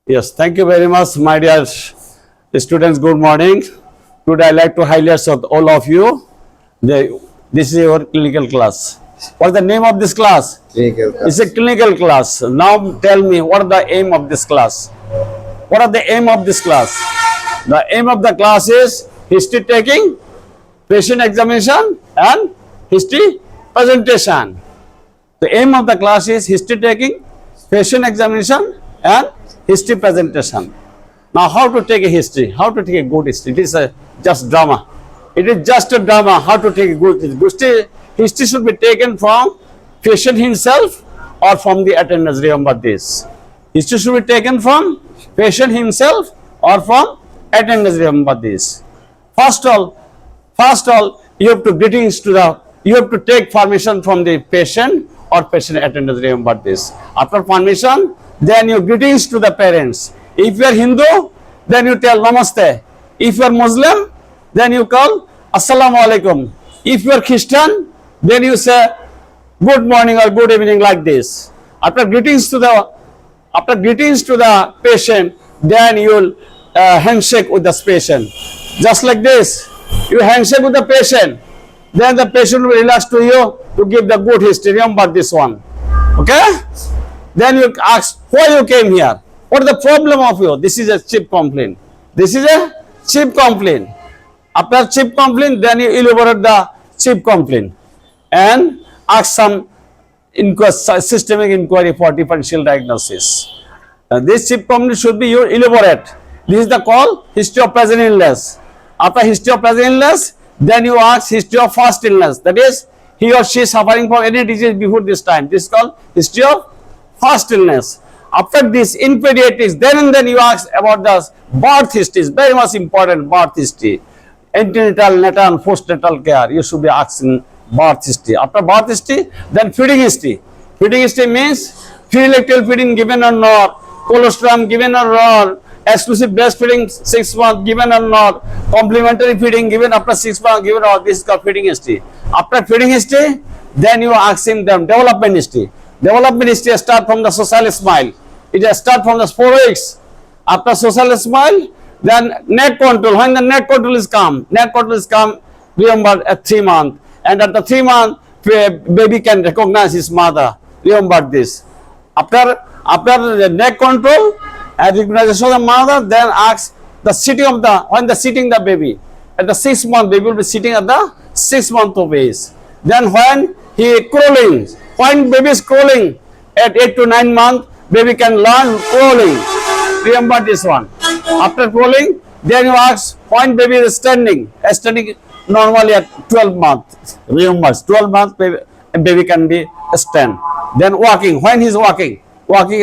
Yes, thank you very much, my dear students. Good morning. Today, I like to highlight of all of you. This is your clinical class. What's the name of this class? Clinical class. It's a clinical class. Now, tell me what is the aim of this class? What are the aim of this class? The aim of the class is history taking, patient examination, and history presentation. The aim of the class is history taking, patient examination, and history presentation. Now, how to take a history? How to take a good history? It is just drama. It is just a drama. How to take a good history? History should be taken from patient himself or from the attendance. Remember this. History should be taken from patient himself or from attendance. Remember this. First of all, you have to take permission from the patient or patient attendance. Remember this. After permission, then you greetings to the parents. If you are Hindu, then you tell Namaste. If you are Muslim, then you call Assalamu Alaikum. If you are Christian, then you say good morning or good evening like this. After greetings to the patient, then you will handshake with the patient. Just like this, you handshake with the patient. Then the patient will relax to you to give the good history. Remember this one. Okay? Then you ask why you came here. What is the problem of you? This is a cheap complaint. This is a cheap complaint. After cheap complaint, then you elaborate the cheap complaint and ask some systemic inquiry for differential diagnosis. This cheap complaint should be your elaborate. This is the call history of present illness. After history of present illness, then you ask history of past illness. That is, he or she is suffering from any disease before this time. This is called history of past illness. After this, in pediatrics, then you ask about the birth history. Is very much important, birth history. Antenatal, natal, and postnatal care. You should be asking birth history. After birth history, then feeding history. Feeding history means pre-lactal feeding given or not, colostrum given or not, exclusive breastfeeding 6 months given or not, complementary feeding given after 6 months given or not. This is called feeding history. After feeding history, then you are asking them development history. Development history start from the social smile. It start from the 4 weeks. After social smile, then neck control. When the neck control is come, remember at 3 months. And at the 3 months, baby can recognize his mother. Remember this. After the neck control and recognition of the mother, then ask the sitting of the baby. At the 6 month, baby will be sitting at the 6 month of age. Then when he crawling, when baby is crawling at 8 to 9 months, baby can learn crawling. Remember this one. After crawling, then you ask when baby is standing normally at 12 months. Remember, 12 months baby can be stand. Then walking, when he is walking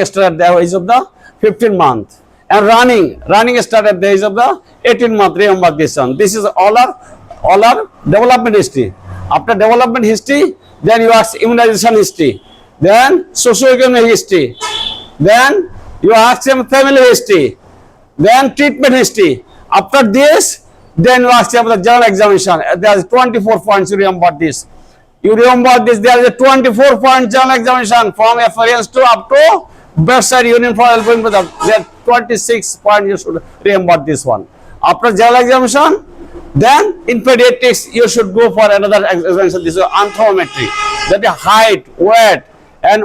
start at the age of the 15 month. And running start at the age of the 18 month. Remember this one. This is all our development history. After development history, then you ask immunization history, then socioeconomic history, then you ask him family history, then treatment history. After this, then you ask him the general examination. There is 24 points. You remember this. There is a 24 point general examination from reference to up to bedside union for elbowing. There are 26 points. You should remember this one. After general examination, then in pediatrics you should go for another examination. This is anthropometry. That is height, weight, and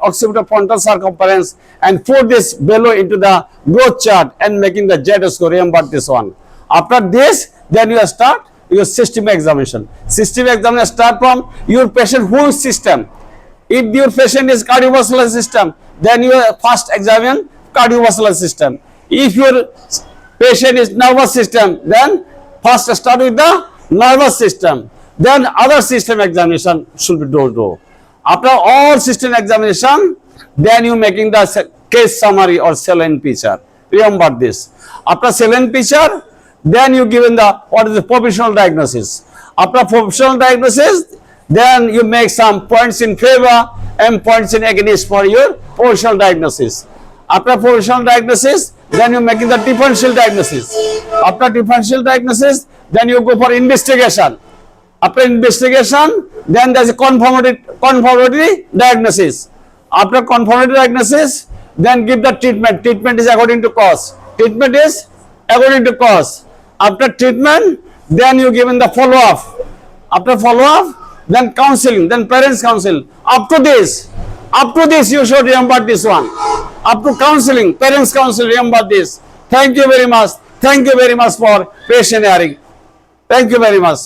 occipital circumference, and put this below into the growth chart and making the Z score. Remember this one. After this, then you start your systemic examination. Systemic examination start from your patient whole system. If your patient is cardiovascular system, then you first examine cardiovascular system. If your patient is nervous system, then first start with the nervous system. Then other system examination should be done. After all system examination, then you making the case summary or saline picture. Remember this. After saline picture, then you given what is the provisional diagnosis. After provisional diagnosis, then you make some points in favor and points in against for your provisional diagnosis. After provisional diagnosis, then you making the differential diagnosis. After differential diagnosis, then you go for investigation. After investigation, then there is a confirmatory diagnosis. After confirmatory diagnosis, Then give the treatment. Treatment is according to cause. Treatment is according to cause. After treatment, then you give in the follow-up. After follow-up, then counseling, then parents counsel. Up to this, you should remember this one. Up to counseling, parents counsel, remember this. Thank you very much. Thank you very much for patient hearing. Thank you very much.